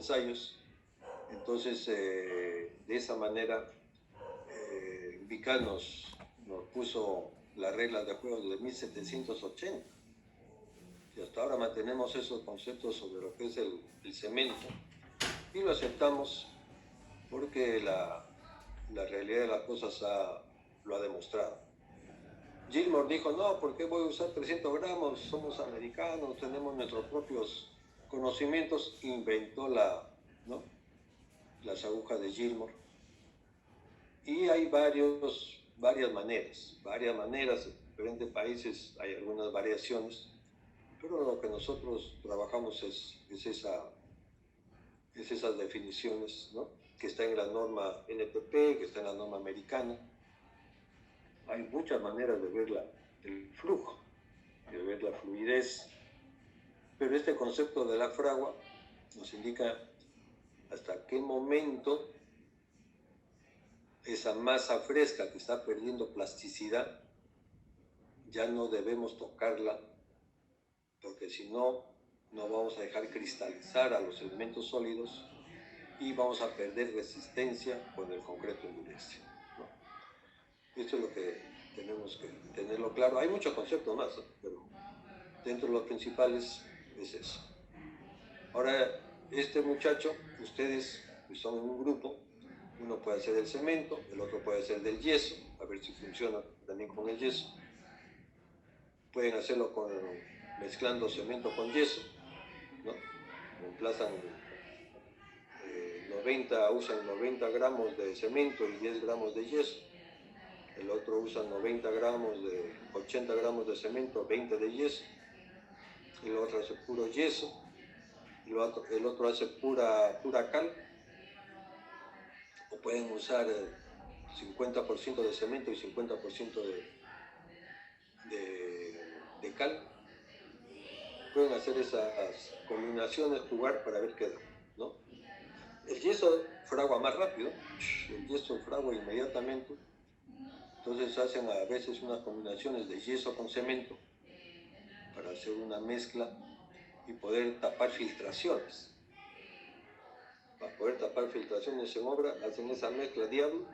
ensayos. Entonces, de esa manera, Vical nos puso las reglas de juego desde 1780. Y hasta ahora mantenemos esos conceptos sobre lo que es el cemento y lo aceptamos porque la realidad de las cosas lo ha demostrado. Gilmore dijo, no, ¿por qué voy a usar 300 gramos? Somos americanos, tenemos nuestros propios conocimientos. Inventó las agujas de Gilmore. Y hay varias maneras. En diferentes países hay algunas variaciones, pero lo que nosotros trabajamos es esas definiciones, ¿no? Que está en la norma NTP, que está en la norma americana. Hay muchas maneras de ver el flujo, de ver la fluidez, pero este concepto de la fragua nos indica hasta qué momento esa masa fresca que está perdiendo plasticidad ya no debemos tocarla, porque si no, no vamos a dejar cristalizar a los elementos sólidos y vamos a perder resistencia cuando el concreto endurece, ¿no? Esto es lo que tenemos que tenerlo claro. Hay muchos conceptos más, ¿no? Pero dentro de los principales es eso. Ahora, este muchacho, ustedes son un grupo, uno puede hacer del cemento, el otro puede hacer del yeso, a ver si funciona también con el yeso. Pueden hacerlo mezclando cemento con yeso, ¿no? Reemplazan usan 90 gramos de cemento y 10 gramos de yeso. El otro usa 80 gramos de cemento, 20 de yeso. El otro hace puro yeso. El otro hace pura cal. O pueden usar 50% de cemento y 50% de cal. Pueden hacer esas combinaciones, jugar para ver qué da, ¿no? El yeso fragua más rápido, el yeso fragua inmediatamente. Entonces hacen a veces unas combinaciones de yeso con cemento para hacer una mezcla y poder tapar filtraciones. Para poder tapar filtraciones en obra, hacen esa mezcla diablo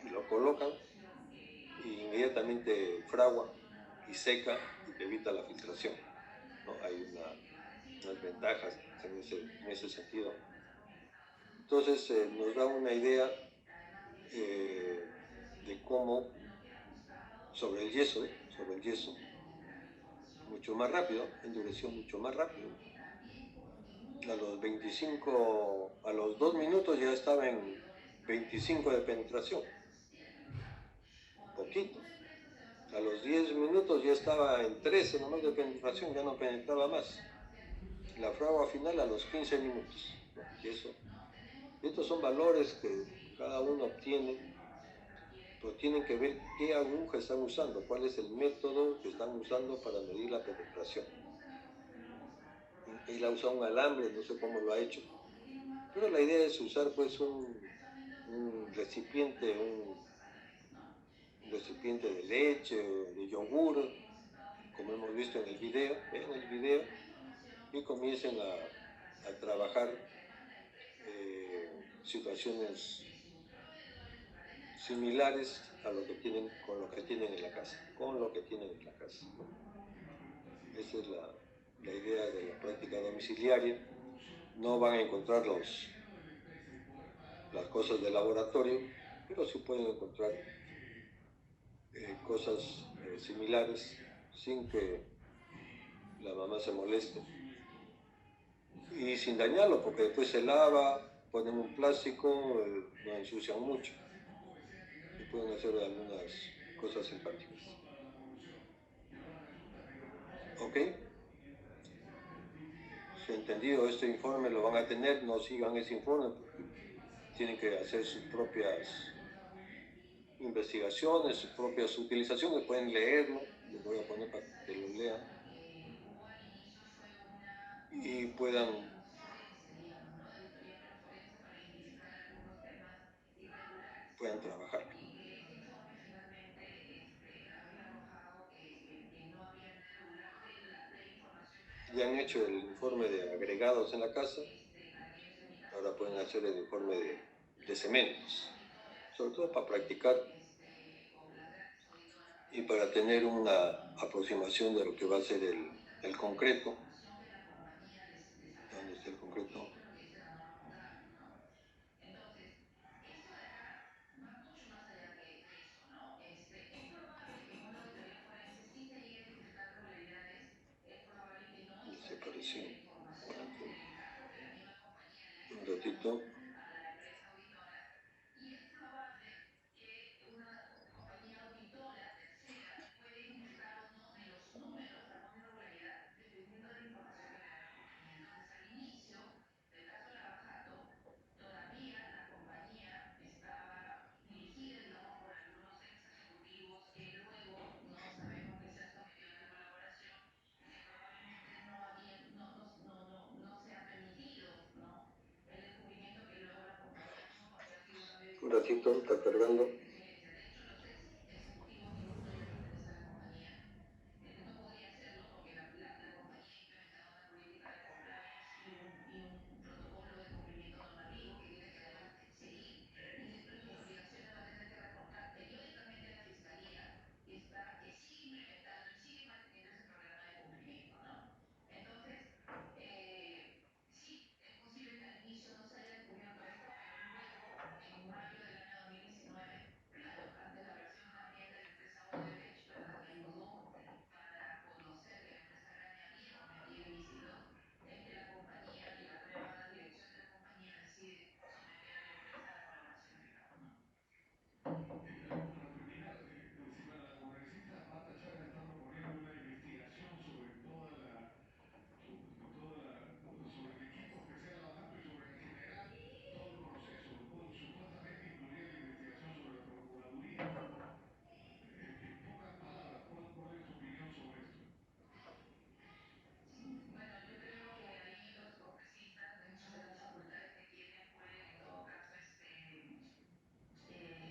y lo colocan y inmediatamente fragua y seca y te evita la filtración, ¿no? Hay unas ventajas en ese sentido. Entonces nos da una idea de cómo sobre el yeso, mucho más rápido, endureció mucho más rápido. A los 2 minutos ya estaba en 25 de penetración, poquito. A los 10 minutos ya estaba en 13 nomás de penetración, ya no penetraba más. La fragua final a los 15 minutos. Y estos son valores que cada uno obtiene, pero tienen que ver qué aguja están usando, cuál es el método que están usando para medir la penetración. Él ha usado un alambre, no sé cómo lo ha hecho, pero la idea es usar pues un recipiente de leche, de yogur, como hemos visto en el video, y comiencen a trabajar situaciones similares con lo que tienen en la casa. Esa es la idea de la práctica domiciliaria. No van a encontrar las cosas del laboratorio, pero sí pueden encontrar cosas similares sin que la mamá se moleste y sin dañarlo, porque después se lava, ponen un plástico, no ensucian mucho y pueden hacer algunas cosas simpáticas. ¿Ok? Si entendido este informe lo van a tener, no sigan ese informe porque tienen que hacer sus propias investigaciones, sus propias utilizaciones, pueden leerlo, les voy a poner para que lo lean y puedan trabajar. Ya han hecho el informe de agregados en la casa, ahora hacer el informe de cementos, sobre todo para practicar y para tener una aproximación de lo que va a ser el concreto. ¿Dónde está el concreto? Esto es lo que dice la norma contable, ¿no? Entonces, esto de acá va mucho más allá que eso, ¿no? Es probable que en una auditoría forense sí se llegue a identificar irregularidades, es probable que no Desapareció. externalice la información en el caso que la misma compañía le haya Un entregado ratito. a la empresa auditora, y es probable que una compañía auditora tercera puede identificar o no en los números alguna irregularidad dependiendo de la información que le da la compañía. Entonces, al inicio del caso de Lavajato, todavía la compañía estaba dirigida, digamos, por algunos ex ejecutivos que luego no sabemos que se han sometido a la colaboración, que probablemente no habían, no se ha permitido, ¿no? El descubrimiento que luego la compañía tuvo porque ha sido un cambio de Un dirección ratito, y está por eso cargando. se tiene injerencia. De hecho, los ex ejecutivos, ninguno ya pertenece a la compañía. No podría hacerlo porque la compañía ha implementado una política de compliance y un protocolo de cumplimiento normativo que tiene que además seguir, y dentro de sus obligaciones va a tener que reportar periódicamente a la fiscalía que sigue implementando y sigue manteniendo ese programa de cumplimiento, ¿no? Entonces, sí, es posible que al inicio no se haya descubierto esto, pero luego, en mayo del año 2019, claro, ante la versión también de la empresa Odebrecht, ¿verdad?, que ayudó para conocer que la empresa Grande había cometido ilícitos, es que la compañía y la nueva dirección de la compañía decide someter a la empresa a la colaboración, digamos, ¿no? Para terminar, estimada la congresista Marta Chávez está proponiendo una investigación sobre sobre el equipo especial Lavajato y sobre en general todo el proceso. Supuestamente incluiría la investigación sobre la Procuraduría. En pocas palabras, ¿cuál es tu opinión sobre esto? Bueno, yo creo que ahí los congresistas, dentro de las facultades que tienen, pueden en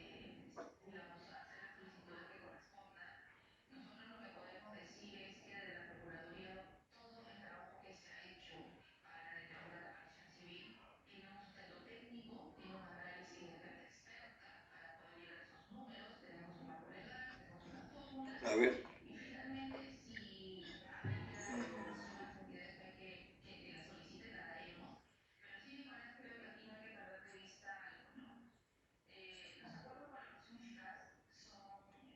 todo caso, digamos, hacer las solicitudes que correspondan. Nosotros lo que podemos decir es que desde la Procuraduría todo el trabajo que se ha hecho para determinar la variación civil tiene un sustento técnico, tiene un análisis de gente experta para poder llegar a esos números, tenemos un marco legal, tenemos unas fórmulas, A ver. y finalmente si hay que dar información a las entidades que la soliciten, la daremos. Pero sin igualar, creo que aquí no hay que perder de vista algo, ¿no? Los acuerdos de colaboración eficaz son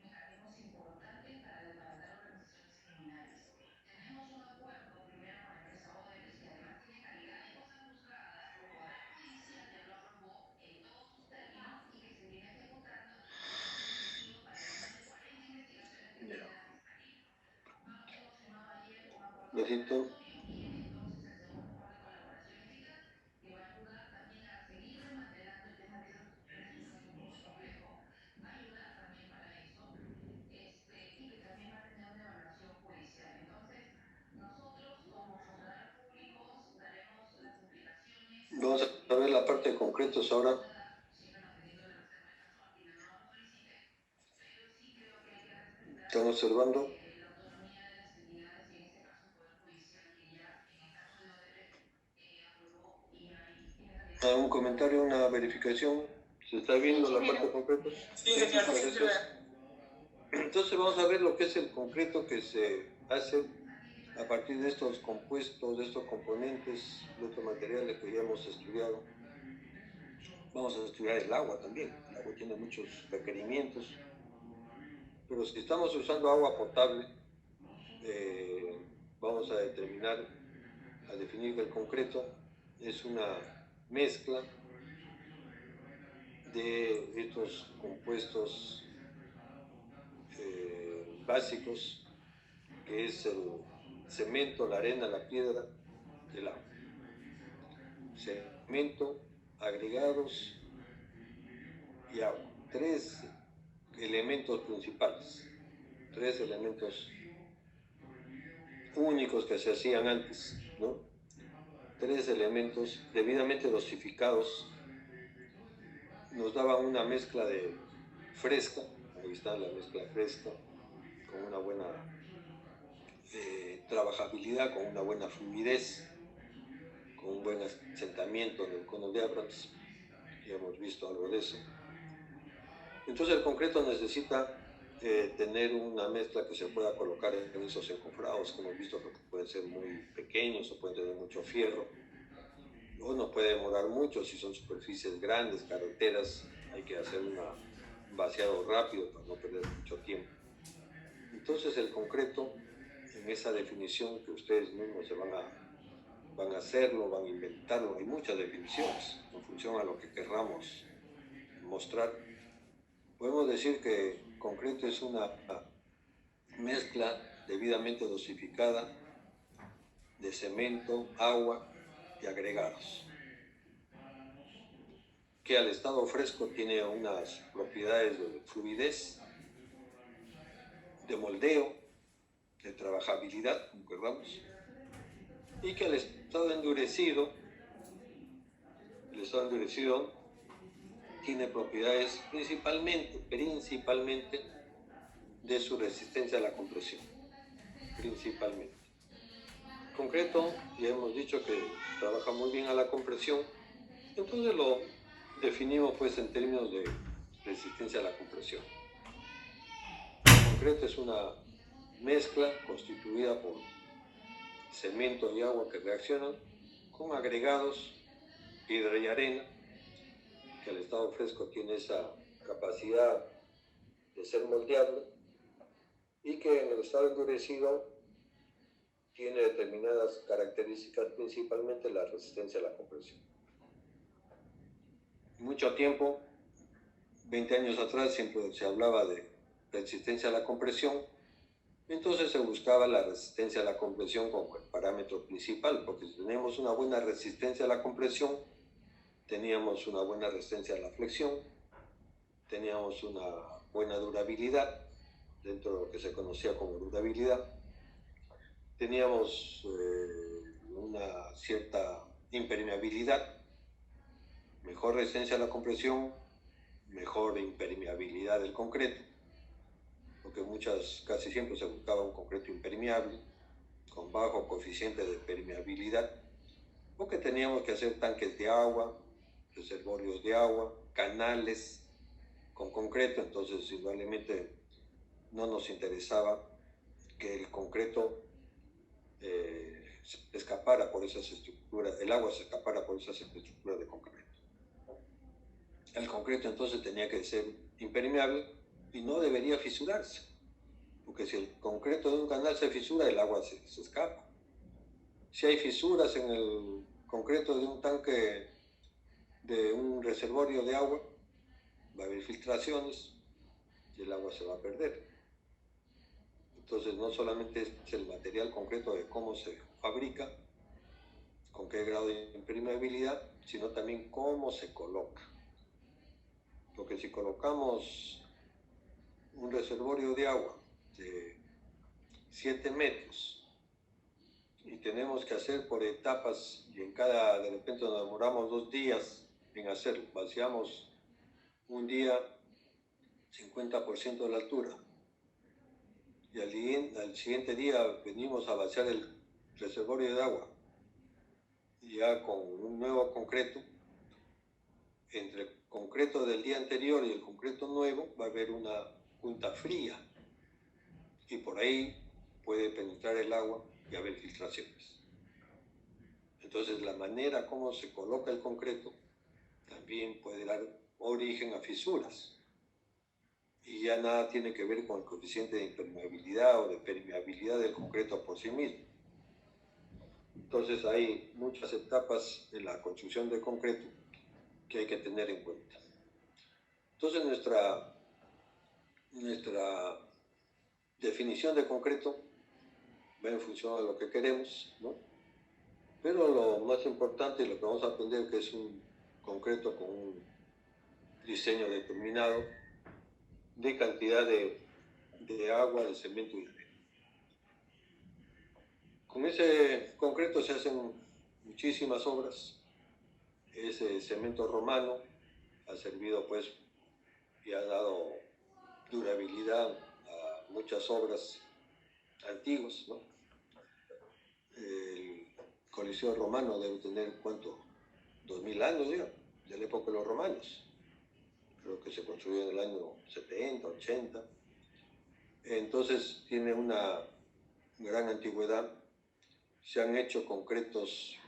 mecanismos importantes para desbaratar organizaciones criminales. Tenemos un acuerdo primero con la empresa Odebrecht, que además tiene calidad de cosas juzgadas, poder judicial ya lo aprobó en todos sus términos y que se viene ejecutando y que es efectivo para las más de 40 investigaciones que tiene la Fiscalía. Banco hemos firmado ayer un acuerdo con San Ratito. Antonio, viene entonces el segundo acuerdo de colaboración eficaz que va a ayudar también a seguir desmantelando el tema de esas asociaciones que es un caso muy complejo, va a ayudar también para eso, y que también va a tener una evaluación judicial. Entonces, nosotros como funcionarios públicos daremos las explicaciones Vamos a ver la parte de concretos que se ahora. pueda, siempre manteniendo la reserva de caso a quien la norma solicite, pero sí creo que hay que respetar Están observando. la autonomía de las entidades y en este caso el Poder Judicial, que ya en el caso de Odebrecht aprobó y tiene calidad de Un comentario, una verificación. ¿Se está viendo la parte de concretos? Sí, señor, sí, Muchas se gracias. ve. Entonces vamos a ver lo que es el concreto que se hace a partir de estos compuestos, de estos componentes, de estos materiales que ya hemos estudiado. Vamos a estudiar el agua también. El agua tiene muchos requerimientos, pero si estamos usando agua potable, vamos a definir que el concreto es una mezcla de estos compuestos básicos, que es el cemento, la arena, la piedra, el agua. Cemento, agregados y agua. Tres elementos principales, tres elementos únicos que se hacían antes, ¿no? Tres elementos debidamente dosificados nos daban una mezcla de fresca, ahí está la mezcla fresca, con una buena trabajabilidad, con una buena fluidez, con un buen asentamiento en el cono de Abrams. Ya hemos visto algo de eso. Entonces el concreto necesita tener una mezcla que se pueda colocar en esos encofrados, que hemos visto que pueden ser muy pequeños o pueden tener mucho fierro, o no puede demorar mucho si son superficies grandes, carreteras, hay que hacer un vaciado rápido para no perder mucho tiempo. Entonces el concreto, en esa definición que ustedes mismos se van a hacerlo, van a inventarlo, hay muchas definiciones en función a lo que querramos mostrar. Podemos decir que concreto es una mezcla debidamente dosificada de cemento, agua y agregados, que al estado fresco tiene unas propiedades de fluidez, de moldeo, de trabajabilidad, como queramos, y que al estado endurecido, tiene propiedades principalmente de su resistencia a la compresión, principalmente. Concreto, ya hemos dicho que trabaja muy bien a la compresión, entonces lo definimos pues en términos de resistencia a la compresión. El concreto es una mezcla constituida por cemento y agua que reaccionan con agregados, piedra y arena, que al estado fresco tiene esa capacidad de ser moldeable y que en el estado endurecido tiene determinadas características, principalmente la resistencia a la compresión. Mucho tiempo, 20 años atrás, siempre se hablaba de resistencia a la compresión, entonces se buscaba la resistencia a la compresión como el parámetro principal, porque si tenemos una buena resistencia a la compresión, teníamos una buena resistencia a la flexión, teníamos una buena durabilidad, dentro de lo que se conocía como durabilidad, teníamos una cierta impermeabilidad, mejor resistencia a la compresión, mejor impermeabilidad del concreto, porque casi siempre se buscaba un concreto impermeable, con bajo coeficiente de permeabilidad, porque teníamos que hacer tanques de agua, reservorios de agua, canales con concreto, entonces indudablemente no nos interesaba que el concreto escapara por esas estructuras, el agua se escapara por esas estructuras de concreto. El concreto entonces tenía que ser impermeable y no debería fisurarse, porque si el concreto de un canal se fisura, el agua se escapa. Si hay fisuras en el concreto de un tanque, de un reservorio de agua, va a haber filtraciones y el agua se va a perder. Entonces no solamente es el material concreto de cómo se fabrica, con qué grado de impermeabilidad, sino también cómo se coloca. Porque si colocamos un reservorio de agua de 7 metros y tenemos que hacer por etapas y de repente nos demoramos 2 días en hacerlo, vaciamos un día 50% de la altura y al siguiente día venimos a vaciar el reservorio de agua ya con un nuevo concreto, entre el concreto del día anterior y el concreto nuevo va a haber una junta fría y por ahí puede penetrar el agua y haber filtraciones. Entonces la manera como se coloca el concreto también puede dar origen a fisuras y ya nada tiene que ver con el coeficiente de impermeabilidad o de permeabilidad del concreto por sí mismo. Entonces hay muchas etapas en la construcción de concreto que hay que tener en cuenta. Entonces nuestra definición de concreto va en función a lo que queremos, ¿no? Pero lo más importante y lo que vamos a aprender que es un concreto con un diseño determinado de cantidad de agua, de cemento y arena. Con ese concreto se hacen muchísimas obras. Ese cemento romano ha servido pues y ha dado durabilidad a muchas obras antiguas, ¿no? El Coliseo romano debe tener, ¿cuánto? 2000 años, ya, de la época de los romanos. Creo que se construyó en el año 70, 80. Entonces tiene una gran antigüedad. Se han hecho concretos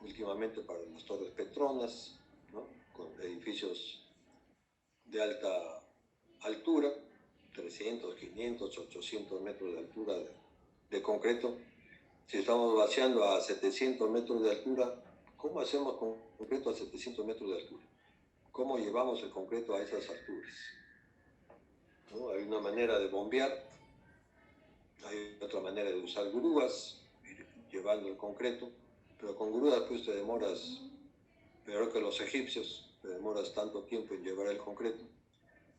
últimamente para las Torres Petronas, ¿no? Con edificios de alta altura, 300, 500, 800 metros de altura de concreto. Si estamos vaciando a 700 metros de altura, ¿cómo hacemos concreto a 700 metros de altura? ¿Cómo llevamos el concreto a esas alturas? ¿No? Hay una manera de bombear, hay otra manera de usar grúas, llevando el concreto, pero con grúas pues te demoras, peor que los egipcios, te demoras tanto tiempo en llevar el concreto.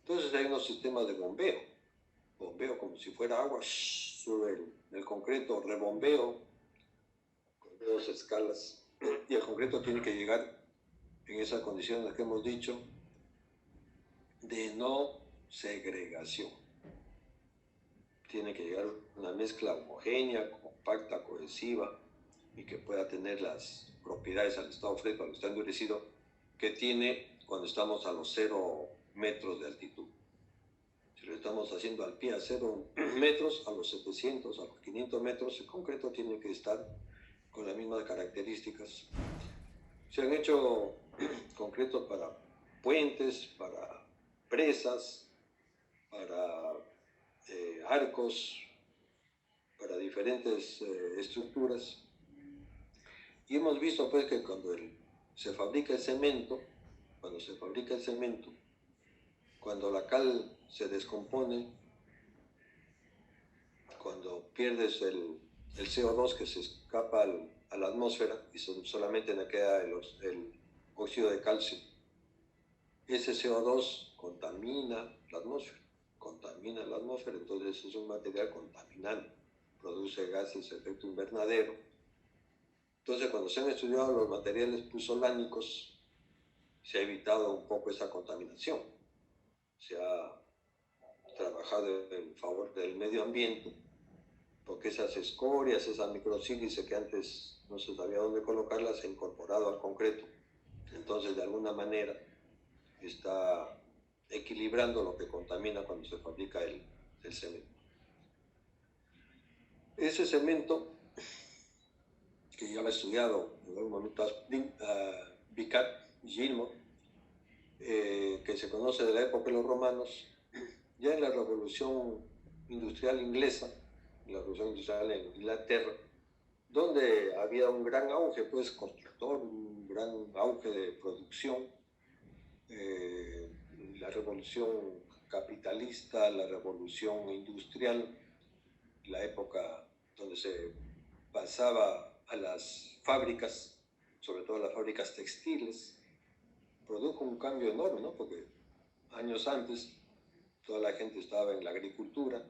Entonces hay unos sistemas de bombeo como si fuera agua, sube el concreto, rebombeo, con 2 escalas, y el concreto tiene que llegar en esas condiciones que hemos dicho, de no segregación. Tiene que llegar una mezcla homogénea, compacta, cohesiva, y que pueda tener las propiedades al estado fresco, al estado endurecido, que tiene cuando estamos a los 0 metros de altitud. Si lo estamos haciendo al pie a 0 metros, a los 700, a los 500 metros, el concreto tiene que estar con las mismas características. Se han hecho concretos para puentes, para presas, para arcos, para diferentes estructuras. Y hemos visto pues que cuando se fabrica el cemento, cuando la cal se descompone, cuando pierdes el CO2 que se escapa a la atmósfera y solamente le queda el óxido de calcio, ese CO2 contamina la atmósfera, entonces es un material contaminante, produce gases de efecto invernadero. Entonces cuando se han estudiado los materiales puzolánicos, se ha evitado un poco esa contaminación, se ha trabajado en favor del medio ambiente, porque esas escorias, esa microsílice que antes no se sabía dónde colocarlas, se ha incorporado al concreto. Entonces, de alguna manera, está equilibrando lo que contamina cuando se fabrica el cemento. Ese cemento, que ya lo he estudiado en algún momento, Vicat, Gilmour, que se conoce de la época de los romanos, ya en la Revolución Industrial Inglesa, la Revolución Industrial en Inglaterra, donde había un gran auge pues constructor, un gran auge de producción, la revolución capitalista, la revolución industrial, la época donde se pasaba a las fábricas, sobre todo a las fábricas textiles, produjo un cambio enorme, ¿no? Porque años antes toda la gente estaba en la agricultura,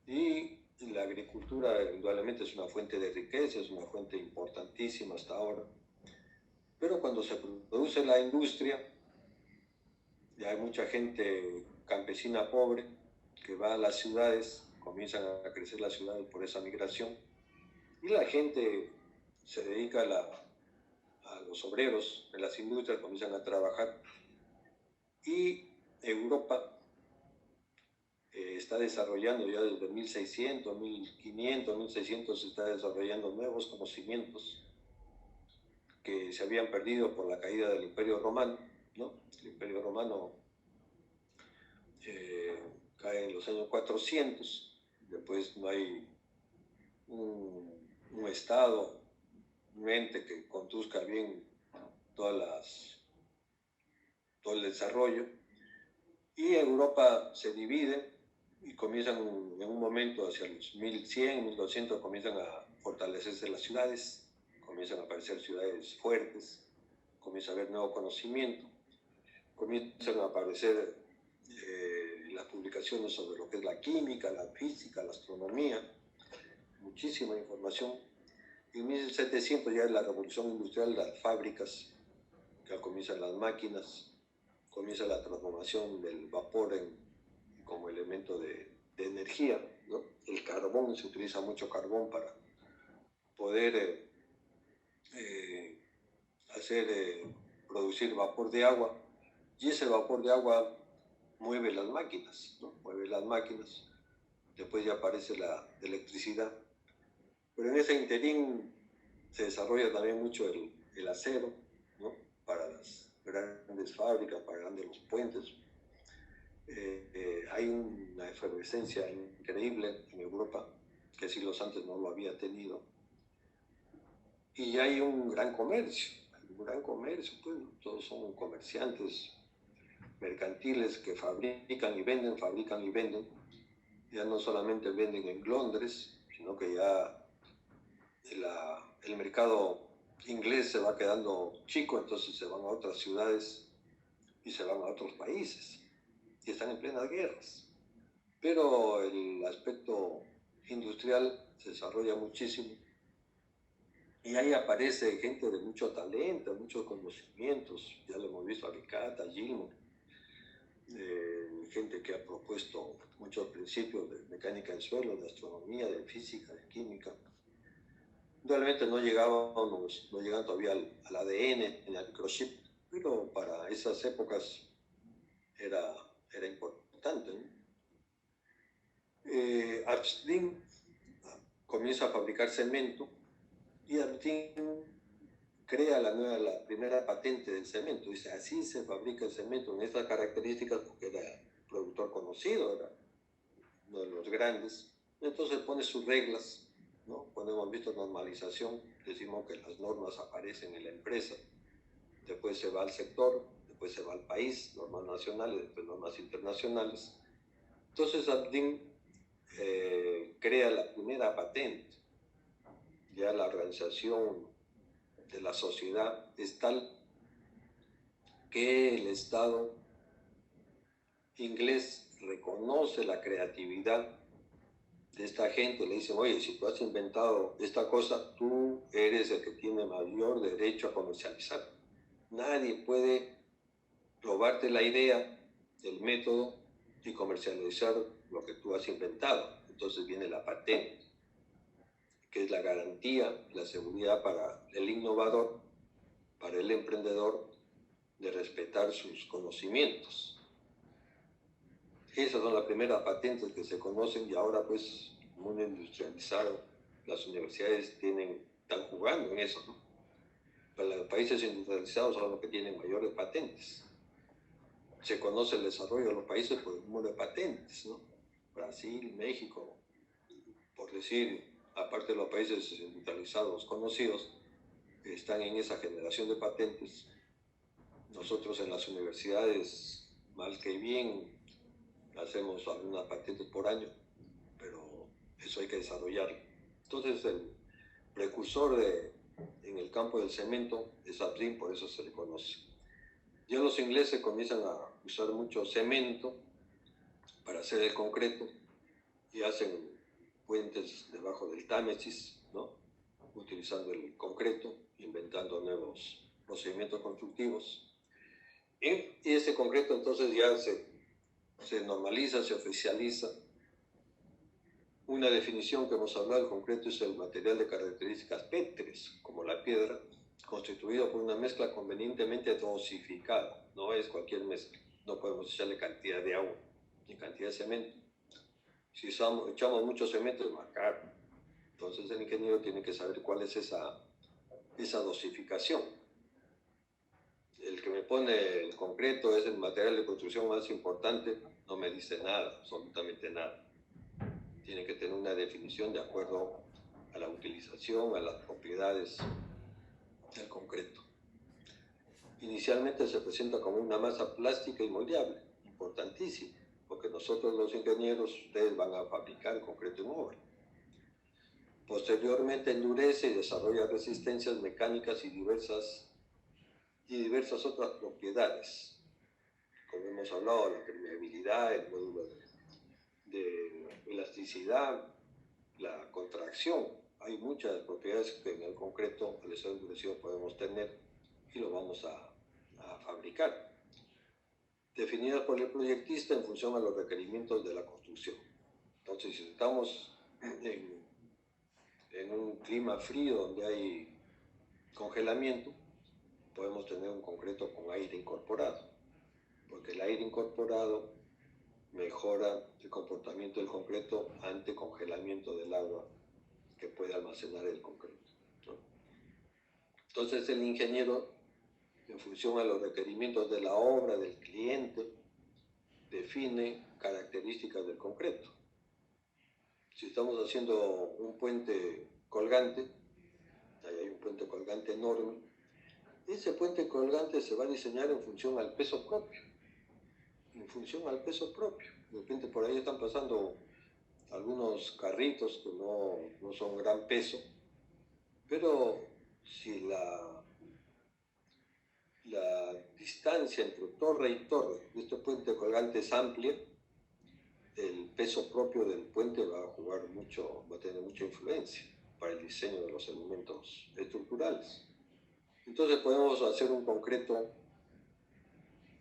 y la agricultura indudablemente es una fuente de riqueza, es una fuente importantísima hasta ahora. Pero cuando se produce la industria, ya hay mucha gente campesina pobre que va a las ciudades, comienzan a crecer las ciudades por esa migración, y la gente se dedica a los obreros en las industrias, comienzan a trabajar, y Europa está desarrollando ya desde 1600, 1500, 1600, se está desarrollando nuevos conocimientos que se habían perdido por la caída del Imperio Romano, ¿no? El Imperio Romano cae en los años 400, después no hay un Estado, un ente que conduzca bien todo el desarrollo, y Europa se divide y comienzan en un momento hacia los 1100, 1200, comienzan a fortalecerse las ciudades, comienzan a aparecer ciudades fuertes, comienza a haber nuevo conocimiento, comienzan a aparecer las publicaciones sobre lo que es la química, la física, la astronomía, muchísima información. En 1700 ya es la revolución industrial, las fábricas, que comienzan las máquinas, comienza la transformación del vapor como elemento de energía, ¿no? El carbón, se utiliza mucho carbón poder producir vapor de agua, y ese vapor de agua mueve las máquinas, ¿no? Mueve las máquinas, después ya aparece la electricidad. Pero en ese interín se desarrolla también mucho el acero, ¿no? Para las grandes fábricas, para grandes los puentes. Hay una efervescencia increíble en Europa, que siglos antes no lo había tenido. Y hay un gran comercio, pues, ¿no? Todos son comerciantes mercantiles que fabrican y venden. Ya no solamente venden en Londres, sino que ya el mercado inglés se va quedando chico, entonces se van a otras ciudades y se van a otros países y están en plenas guerras. Pero el aspecto industrial se desarrolla muchísimo y ahí aparece gente de mucho talento, muchos conocimientos. Ya lo hemos visto a Ricata, a Gilmour, gente que ha propuesto muchos principios de mecánica del suelo, de astronomía, de física, de química. Realmente no llegan todavía al ADN, ni al microchip, pero para esas épocas era importante, ¿no? Abstin comienza a fabricar cemento y Abstin crea la primera patente del cemento. Dice, así se fabrica el cemento, en estas características, porque era productor conocido, era uno de los grandes. Entonces pone sus reglas, ¿no? Cuando hemos visto normalización, decimos que las normas aparecen en la empresa, después se va al sector, después se va al país, normas nacionales, después normas internacionales. Entonces Abdin crea la primera patente. Ya la organización de la sociedad es tal que el Estado inglés reconoce la creatividad de esta gente, le dicen, oye, si tú has inventado esta cosa, tú eres el que tiene mayor derecho a comercializar. Nadie puede robarte la idea, el método y comercializar lo que tú has inventado. Entonces viene la patente, que es la garantía, la seguridad para el innovador, para el emprendedor, de respetar sus conocimientos. Esas son las primeras patentes que se conocen y ahora pues el mundo industrializado, las universidades están jugando en eso, ¿no? Para los países industrializados son los que tienen mayores patentes. Se conoce el desarrollo de los países por el número de patentes, ¿no? Brasil, México, por decir, aparte de los países industrializados conocidos, están en esa generación de patentes. Nosotros en las universidades, mal que bien, hacemos algunas patentes por año, pero eso hay que desarrollarlo. Entonces el precursor en el campo del cemento es Abdin, por eso se le conoce. Ya los ingleses comienzan a usar mucho cemento para hacer el concreto y hacen puentes debajo del Támesis, ¿no? Utilizando el concreto, inventando nuevos procedimientos constructivos. Y ese concreto entonces ya se normaliza, se oficializa. Una definición que hemos hablado del concreto es el material de características pétreas, como la piedra, constituido por una mezcla convenientemente dosificada. No es cualquier mezcla, no podemos echarle cantidad de agua ni cantidad de cemento. Si echamos mucho cemento es más caro. Entonces el ingeniero tiene que saber cuál es esa dosificación. El que me pone el concreto es el material de construcción más importante, no me dice nada, absolutamente nada. Tiene que tener una definición de acuerdo a la utilización, a las propiedades del concreto. Inicialmente se presenta como una masa plástica y moldeable, importantísimo, porque nosotros los ingenieros, ustedes van a fabricar concreto en obra. Posteriormente endurece y desarrolla resistencias mecánicas y diversas otras propiedades. Como hemos hablado, la permeabilidad, el módulo de elasticidad, la contracción. Hay muchas propiedades que en el concreto, al estar endurecido, podemos tener y lo vamos a fabricar, definidas por el proyectista en función a los requerimientos de la construcción. Entonces, si estamos en un clima frío donde hay congelamiento, podemos tener un concreto con aire incorporado, porque el aire incorporado mejora el comportamiento del concreto ante congelamiento del agua que puede almacenar el concreto, ¿no? Entonces el ingeniero, en función a los requerimientos de la obra, del cliente, define características del concreto. Si estamos haciendo un puente colgante, ahí hay un puente colgante enorme, ese puente colgante se va a diseñar en función al peso propio. En función al peso propio. De repente por ahí están pasando algunos carritos que no son gran peso, pero si la distancia entre torre y torre de este puente colgante es amplia, el peso propio del puente va a tener mucha influencia para el diseño de los elementos estructurales. Entonces podemos hacer un concreto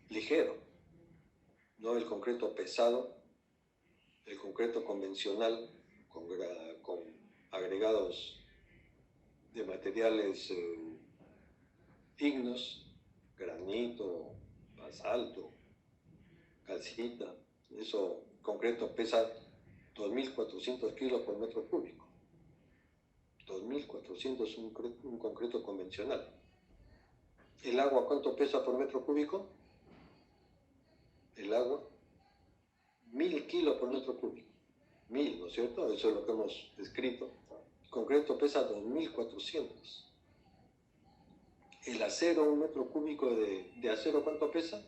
ligero, no el concreto pesado, el concreto convencional con agregados de materiales ígneos, granito, basalto, calcita. Eso concreto pesa 2.400 kilos por metro cúbico. 2.400 es un concreto convencional. ¿El agua cuánto pesa por metro cúbico? El agua, 1.000 kilos por metro cúbico. 1.000, ¿no es cierto? Eso es lo que hemos escrito. El concreto pesa 2.400. El acero, un metro cúbico de acero, ¿cuánto pesa?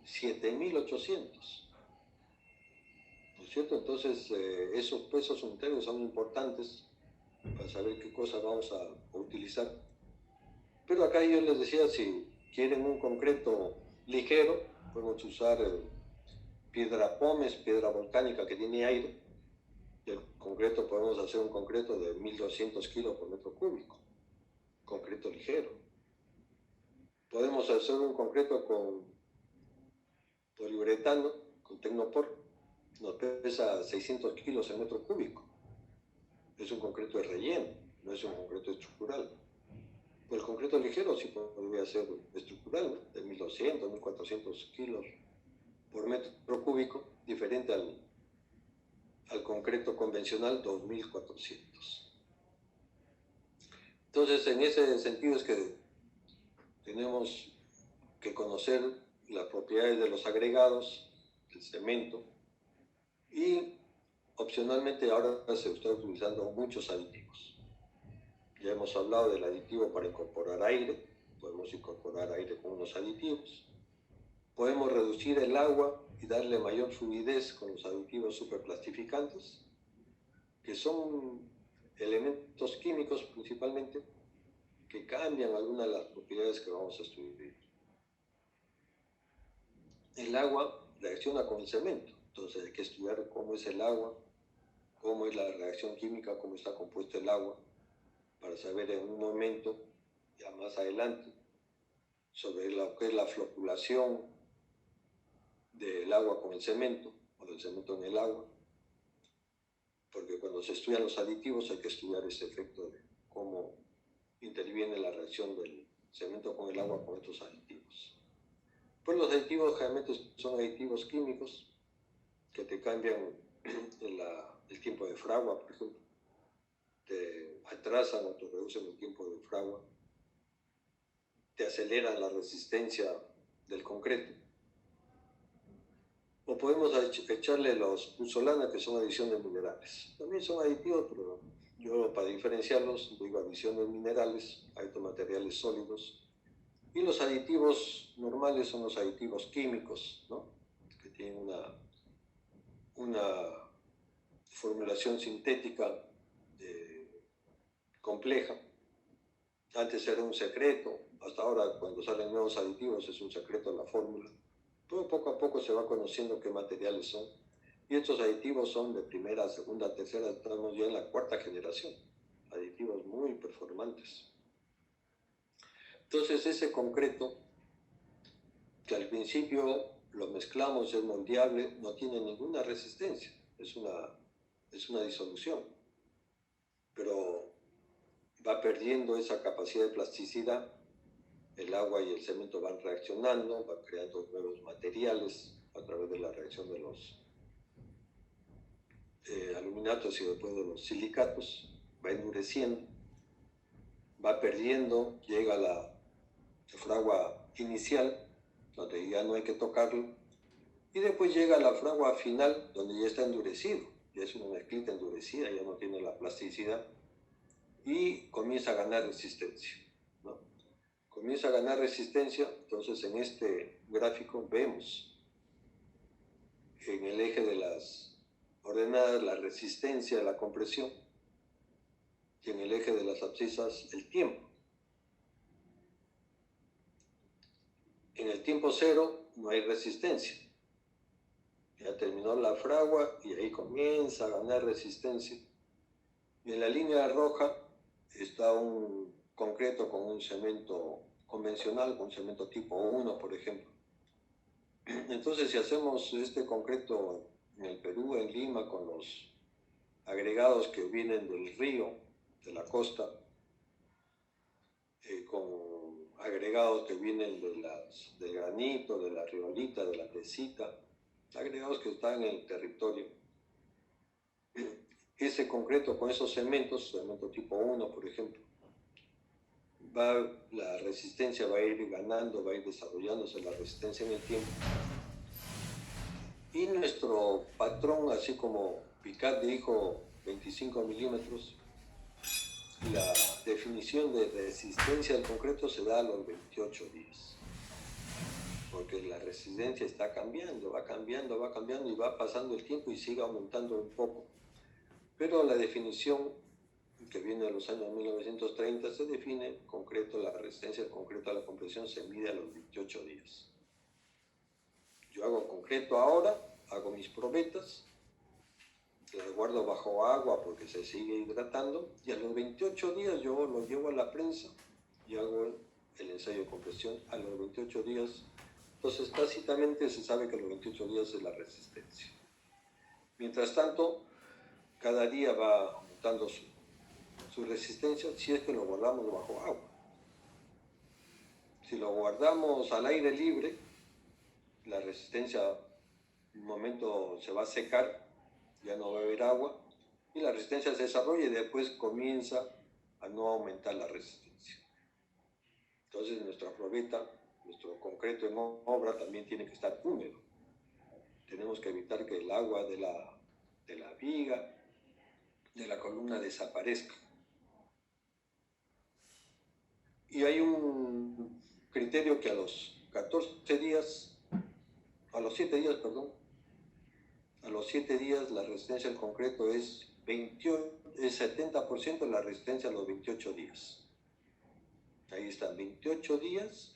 7.800. ¿No es cierto? Entonces, esos pesos unitarios son importantes para saber qué cosas vamos a utilizar. Pero acá yo les decía, si quieren un concreto ligero, podemos usar piedra pómez, piedra volcánica que tiene aire. Y el concreto, podemos hacer un concreto de 1.200 kilos por metro cúbico. Concreto ligero. Podemos hacer un concreto con poliuretano, con Tecnopor. Nos pesa 600 kilos el metro cúbico. Es un concreto de relleno, no es un concreto estructural. El concreto ligero sí podría ser estructural, ¿no? De 1.200, 1.400 kilos por metro cúbico, diferente al concreto convencional 2.400. Entonces, en ese sentido es que tenemos que conocer las propiedades de los agregados, del cemento, y opcionalmente ahora se está utilizando muchos aditivos. Ya hemos hablado del aditivo para incorporar aire, podemos incorporar aire con unos aditivos. Podemos reducir el agua y darle mayor fluidez con los aditivos superplastificantes, que son elementos químicos principalmente que cambian algunas de las propiedades que vamos a estudiar. El agua reacciona con el cemento, entonces hay que estudiar cómo es el agua, cómo es la reacción química, cómo está compuesto el agua, para saber en un momento, ya más adelante, sobre lo que es la floculación del agua con el cemento, o del cemento en el agua, porque cuando se estudian los aditivos hay que estudiar ese efecto de cómo interviene la reacción del cemento con el agua con estos aditivos. Pues los aditivos generalmente son aditivos químicos que te cambian el tiempo de fragua, por ejemplo. Te atrasan o te reducen el tiempo de fragua, te aceleran la resistencia del concreto. O podemos echarle los puzolanas, que son adición de minerales. También son aditivos, pero yo para diferenciarlos digo adición de minerales, hay estos materiales sólidos. Y los aditivos normales son los aditivos químicos, ¿no? Que tienen una formulación sintética compleja. Antes era un secreto, hasta ahora cuando salen nuevos aditivos es un secreto la fórmula. Pero poco a poco se va conociendo qué materiales son. Y estos aditivos son de primera, segunda, tercera, estamos ya en la cuarta generación. Aditivos muy performantes. Entonces ese concreto, que al principio lo mezclamos, es moldeable, no tiene ninguna resistencia, es una disolución. pero va perdiendo esa capacidad de plasticidad. El agua y el cemento van reaccionando, van creando nuevos materiales a través de la reacción de los aluminatos y después de los silicatos, va endureciendo, va perdiendo, llega a la fragua inicial, donde ya no hay que tocarlo, y después llega a la fragua final, donde ya está endurecido, ya es una mezclita endurecida, ya no tiene la plasticidad, y comienza a ganar resistencia, ¿no? Comienza a ganar resistencia. Entonces en este gráfico vemos en el eje de las ordenadas la resistencia, la compresión, y en el eje de las abscisas el tiempo. En el tiempo cero no hay resistencia. Ya terminó la fragua y ahí comienza a ganar resistencia. Y en la línea roja está un concreto con un cemento convencional, con un cemento tipo 1, por ejemplo. Entonces, si hacemos este concreto en el Perú, en Lima, con los agregados que vienen del río, de la costa, con agregados que vienen del granito, de la riolita, de la andesita, agregados que están en el territorio. Ese concreto con esos cementos, cemento tipo 1, por ejemplo, la resistencia va a ir ganando, va a ir desarrollándose la resistencia en el tiempo. Y nuestro patrón, así como Picard dijo 25 milímetros, la definición de resistencia del concreto se da a los 28 días. Porque la resistencia está cambiando, va cambiando, va cambiando y va pasando el tiempo y sigue aumentando un poco. Pero la definición que viene de los años 1930 se define concreto, la resistencia del concreto a la compresión se mide a los 28 días. Yo hago concreto ahora, hago mis probetas, las guardo bajo agua porque se sigue hidratando y a los 28 días yo lo llevo a la prensa y hago el ensayo de compresión a los 28 días. Entonces tácitamente se sabe que a los 28 días es la resistencia. Mientras tanto, cada día va aumentando su resistencia si es que lo guardamos bajo agua. Si lo guardamos al aire libre, la resistencia en un momento se va a secar, ya no va a haber agua, y la resistencia se desarrolla y después comienza a no aumentar la resistencia. Entonces nuestra probeta, nuestro concreto en obra también tiene que estar húmedo. Tenemos que evitar que el agua de la viga, de la columna desaparezca. Y hay un criterio que a los 7 días la resistencia al concreto es 70% de la resistencia a los 28 días. Ahí están, 28 días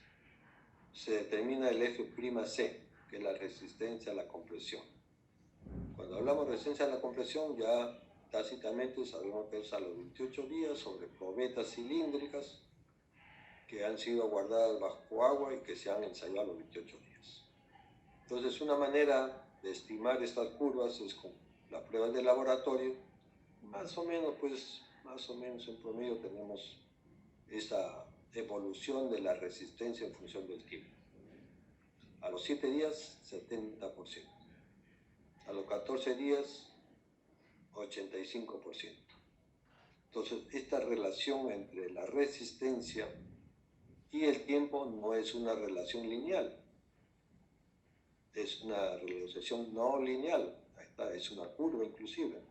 se determina el eje prima C, que es la resistencia a la compresión. Cuando hablamos de resistencia a la compresión, ya tácitamente sabemos que es a los 28 días sobre probetas cilíndricas que han sido guardadas bajo agua y que se han ensayado a los 28 días. Entonces, una manera de estimar estas curvas es con la prueba de laboratorio. Más o menos en promedio tenemos esa evolución de la resistencia en función del tiempo. A los 7 días, 70%. A los 14 días, 85%. Entonces, esta relación entre la resistencia y el tiempo no es una relación lineal. Es una relación no lineal. Ahí está, es una curva inclusive.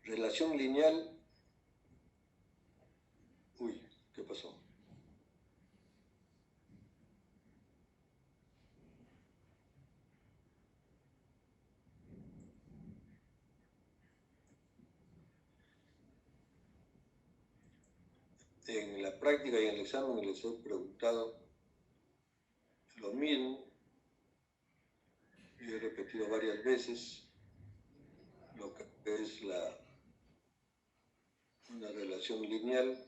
Relación lineal. Uy, ¿qué pasó? En la práctica y en el examen les he preguntado lo mismo. Yo he repetido varias veces lo que es una relación lineal.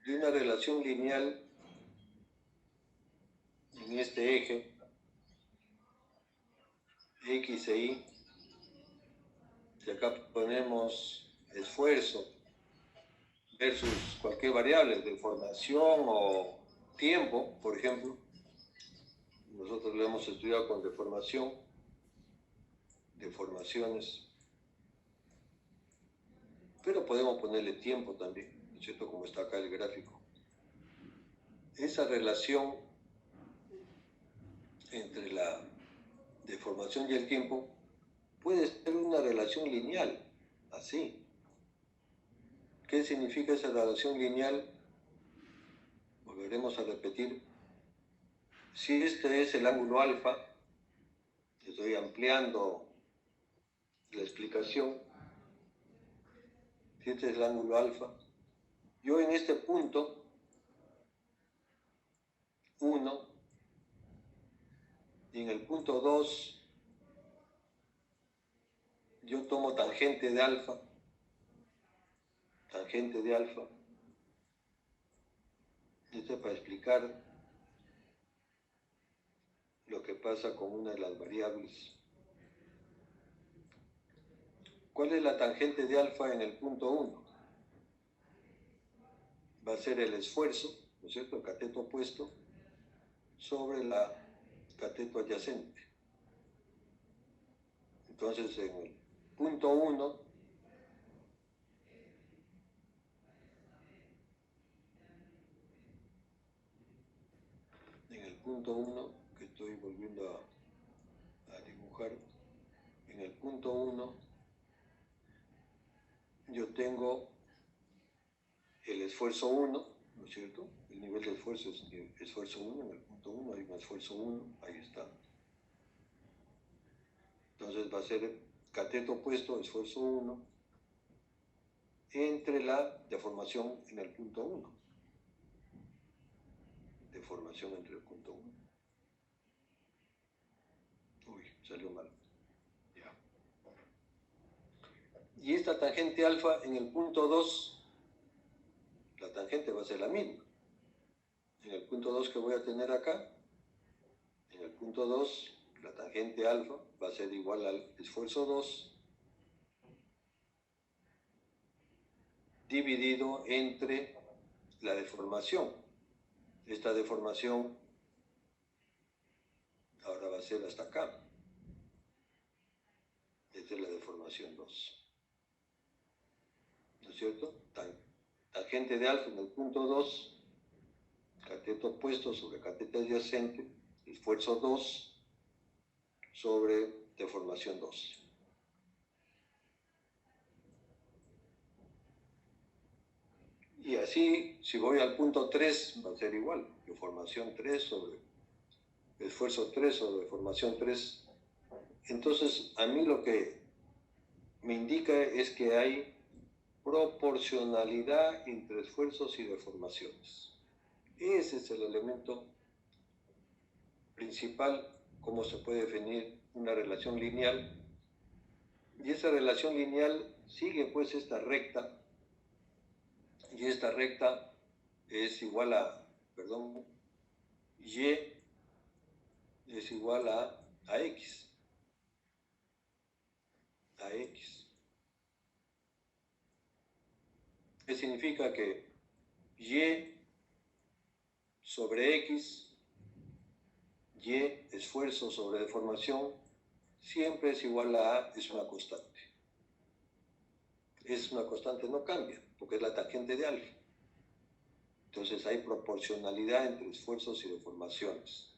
De una relación lineal en este eje, X e Y, Si acá ponemos esfuerzo versus cualquier variable de formación o tiempo, por ejemplo, nosotros lo hemos estudiado con deformaciones, pero podemos ponerle tiempo también, ¿no es cierto? Como está acá el gráfico. Esa relación entre la deformación y el tiempo puede ser una relación lineal, así. ¿Qué significa esa relación lineal? Volveremos a repetir. Si este es el ángulo alfa, estoy ampliando la explicación. Si este es el ángulo alfa, yo en este punto 1 y en el punto 2 yo tomo tangente de alfa, esto es para explicar lo que pasa con una de las variables. ¿Cuál es la tangente de alfa en el punto 1? Va a ser el esfuerzo, ¿no es cierto?, el cateto opuesto sobre la cateto adyacente. Entonces en el punto 1 que estoy volviendo a dibujar, en el punto 1 yo tengo el esfuerzo 1, ¿no es cierto? El nivel de esfuerzo es esfuerzo 1, en el punto 1 hay un esfuerzo 1, ahí está. Entonces va a ser cateto opuesto, esfuerzo 1, entre la deformación en el punto 1. Deformación entre el punto 1. Uy, salió mal. Ya. Y esta tangente alfa en el punto 2, la tangente va a ser la misma. En el punto 2 que voy a tener acá, en el punto 2, la tangente alfa va a ser igual al esfuerzo 2 dividido entre la deformación. Esta deformación ahora va a ser hasta acá. Esta es la deformación 2. ¿No es cierto? Tangente de alfa en el punto 2, cateto opuesto sobre cateto adyacente, esfuerzo 2 sobre deformación 2. Y así, si voy al punto 3, va a ser igual. Deformación 3 sobre esfuerzo 3 sobre deformación 3. Entonces, a mí lo que me indica es que hay proporcionalidad entre esfuerzos y deformaciones. Ese es el elemento principal, cómo se puede definir una relación lineal. Y esa relación lineal sigue pues esta recta, y esta recta es igual a, y es igual a x. ¿Qué significa? Que y sobre x, y esfuerzo sobre deformación, siempre es igual a A, es una constante. Es una constante, no cambia, porque es la tangente de alfa. Entonces hay proporcionalidad entre esfuerzos y deformaciones.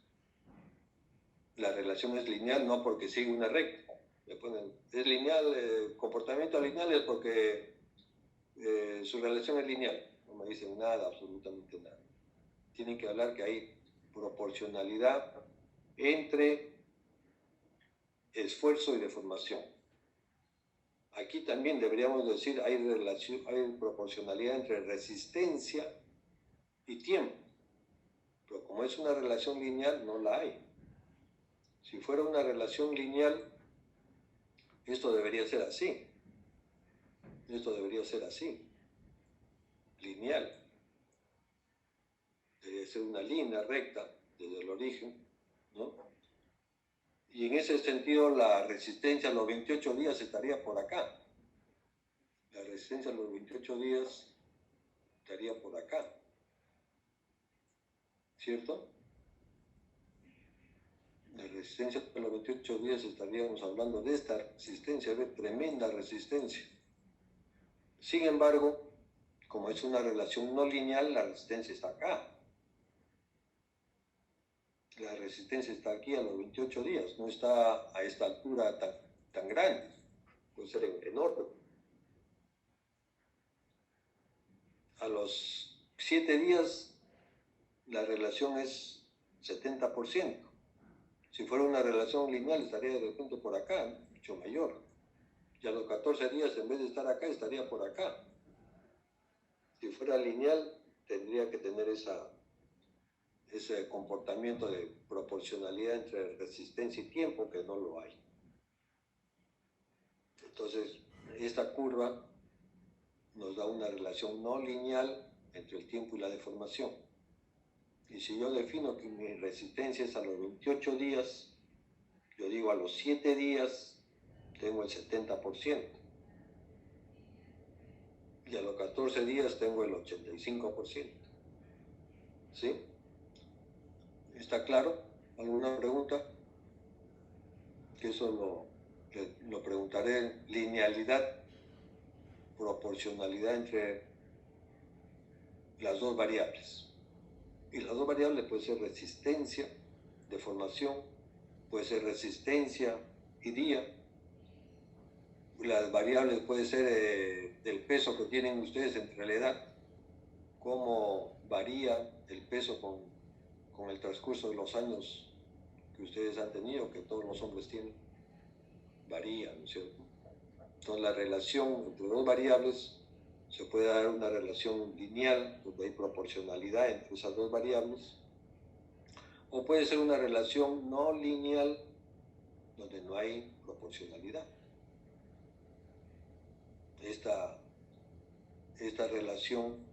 La relación es lineal no porque sigue una recta. Le ponen, es lineal, comportamiento lineal es porque su relación es lineal. No me dicen nada, absolutamente nada. Tienen que hablar que hay proporcionalidad entre esfuerzo y deformación. Aquí también deberíamos decir hay proporcionalidad entre resistencia y tiempo. Pero como es una relación lineal, no la hay. Si fuera una relación lineal, esto debería ser así. Lineal. Debería ser una línea recta desde el origen, ¿no? Y en ese sentido la resistencia a los 28 días estaría por acá. La resistencia a los 28 días estaría por acá. ¿Cierto? La resistencia a los 28 días estaríamos hablando de esta resistencia, de tremenda resistencia. Sin embargo, como es una relación no lineal, la resistencia está acá. La resistencia está aquí a los 28 días, no está a esta altura tan grande, puede ser enorme. A los 7 días la relación es 70%. Si fuera una relación lineal estaría de repente por acá, mucho mayor. Y a los 14 días en vez de estar acá estaría por acá. Si fuera lineal tendría que tener ese comportamiento de proporcionalidad entre resistencia y tiempo, que no lo hay. Entonces, esta curva nos da una relación no lineal entre el tiempo y la deformación. Y si yo defino que mi resistencia es a los 28 días, yo digo a los 7 días tengo el 70%. Y a los 14 días tengo el 85%. ¿Sí? ¿Está claro? ¿Alguna pregunta? Que eso lo preguntaré. Linealidad, proporcionalidad entre las dos variables. Y las dos variables pueden ser resistencia, deformación, puede ser resistencia y día. Las variables pueden ser del peso que tienen ustedes entre la edad, cómo varía el peso con el transcurso de los años que ustedes han tenido, que todos los hombres tienen, varía, ¿no es cierto? Entonces la relación entre dos variables se puede dar una relación lineal, donde hay proporcionalidad entre esas dos variables, o puede ser una relación no lineal, donde no hay proporcionalidad. Esta relación,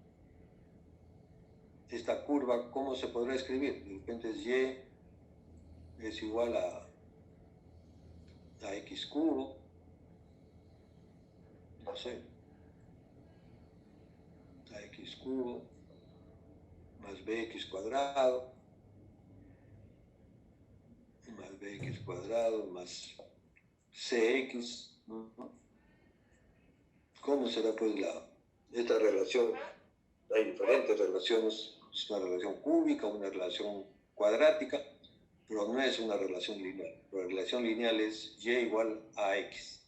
esta curva, ¿cómo se podrá escribir? De repente es Y es igual a X cubo, no sé, a X cubo más BX cuadrado, más BX cuadrado más CX, ¿no? ¿Cómo será pues esta relación? Hay diferentes relaciones, es una relación cúbica, una relación cuadrática, pero no es una relación lineal. La relación lineal es Y igual a X.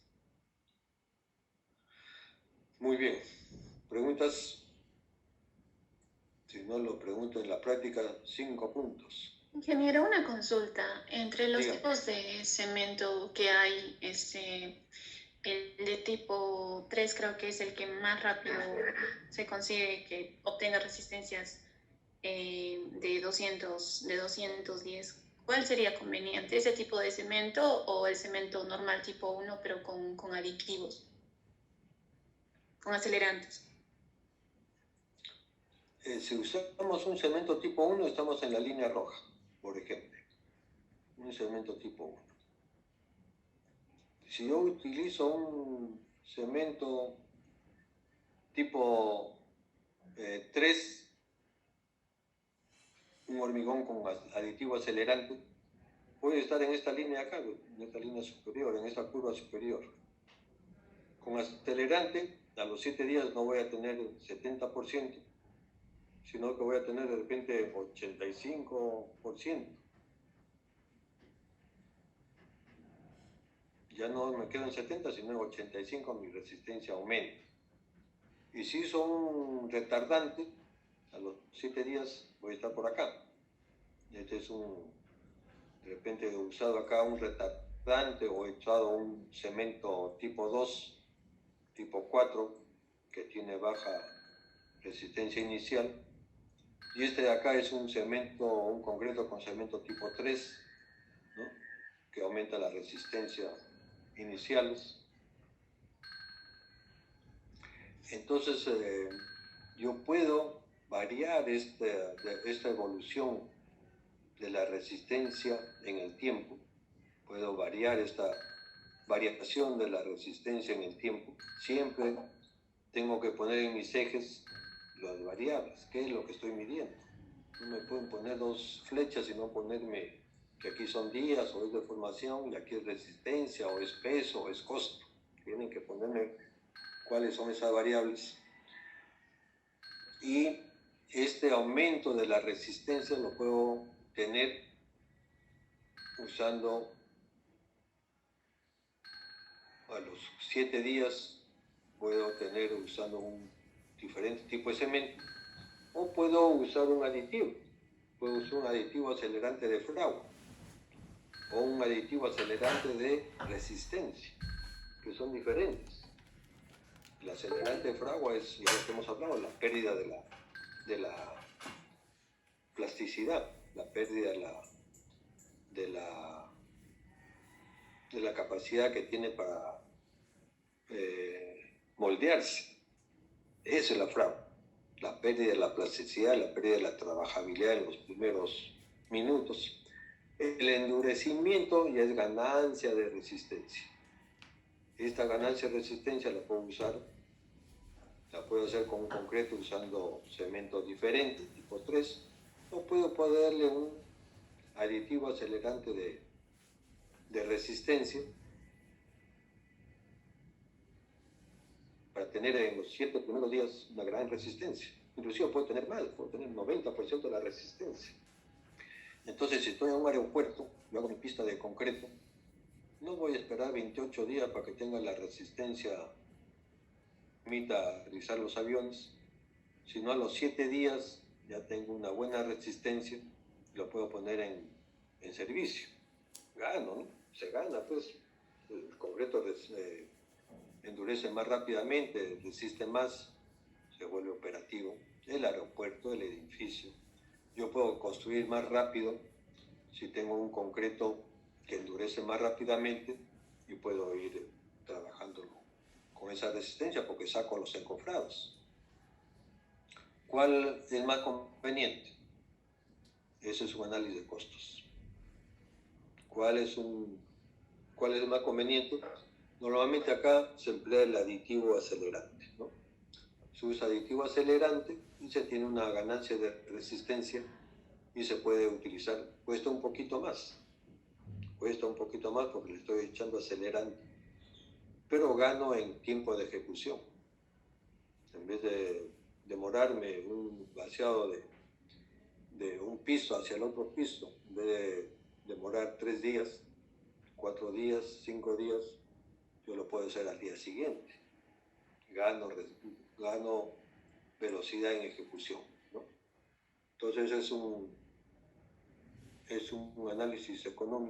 Muy bien. ¿Preguntas? Si no lo pregunto en la práctica, 5 puntos. Ingeniero, una consulta. Entre los Dígame. tipos de cemento que hay, el de tipo 3 creo que es el que más rápido se consigue que obtenga resistencias de 210. ¿Cuál sería conveniente? ¿Ese tipo de cemento o el cemento normal tipo 1 pero con aditivos, con acelerantes? Si usamos un cemento tipo 1, estamos en la línea roja, por ejemplo. Un cemento tipo 1. Si yo utilizo un cemento tipo 3, un hormigón con aditivo acelerante, puede estar en esta línea acá, en esta línea superior, en esta curva superior. Con acelerante, a los 7 días no voy a tener 70%, sino que voy a tener de repente 85%. Ya no me quedo en 70, sino en 85, mi resistencia aumenta. Y si son un retardante, a los 7 días voy a estar por acá. Este es de repente he usado acá un retardante o he usado un cemento tipo 2, tipo 4, que tiene baja resistencia inicial. Y este de acá es un concreto con cemento tipo 3, ¿no? Que aumenta la resistencia iniciales. Entonces yo puedo variar esta evolución de la resistencia en el tiempo Puedo variar esta variación de la resistencia en el tiempo. Siempre tengo que poner en mis ejes las variables, qué es lo que estoy midiendo. No me pueden poner dos flechas y no ponerme que aquí son días o es deformación y aquí es resistencia o es peso o es costo. Tienen que ponerme cuáles son esas variables. Y este aumento de la resistencia lo puedo tener usando a los 7 días, puedo tener usando un diferente tipo de cemento, o puedo usar un aditivo. Puedo usar un aditivo acelerante de fragua o un aditivo acelerante de resistencia, que son diferentes. El acelerante de fragua es, ya lo que hemos hablado, la pérdida de la plasticidad, la pérdida de la capacidad que tiene para moldearse. Esa es la fragua, la pérdida de la plasticidad, la pérdida de la trabajabilidad en los primeros minutos. El endurecimiento ya es ganancia de resistencia. Esta ganancia de resistencia la puedo hacer con un concreto usando cemento diferente, tipo 3, o puedo ponerle un aditivo acelerante de resistencia para tener en los 7 primeros días una gran resistencia. Inclusive puedo tener más, puedo tener 90% de la resistencia. Entonces, si estoy en un aeropuerto, yo hago mi pista de concreto, no voy a esperar 28 días para que tenga la resistencia permita aterrizar los aviones, sino a los 7 días ya tengo una buena resistencia y lo puedo poner en servicio. Gano, ¿no? Se gana, pues. El concreto endurece más rápidamente, resiste más, se vuelve operativo. El aeropuerto, el edificio. Yo puedo construir más rápido si tengo un concreto que endurece más rápidamente y puedo ir trabajando con esa resistencia porque saco los encofrados. ¿Cuál es más conveniente? Ese es un análisis de costos. ¿Cuál es más conveniente? Normalmente acá se emplea el aditivo acelerante, ¿no? Se usa aditivo acelerante y se tiene una ganancia de resistencia y se puede utilizar. Cuesta un poquito más porque le estoy echando acelerante, pero gano en tiempo de ejecución. En vez de demorarme un vaciado de un piso hacia el otro piso, en vez de demorar 3 días, 4 días, 5 días, yo lo puedo hacer al día siguiente. Gano velocidad en ejecución, ¿no? Entonces es un análisis económico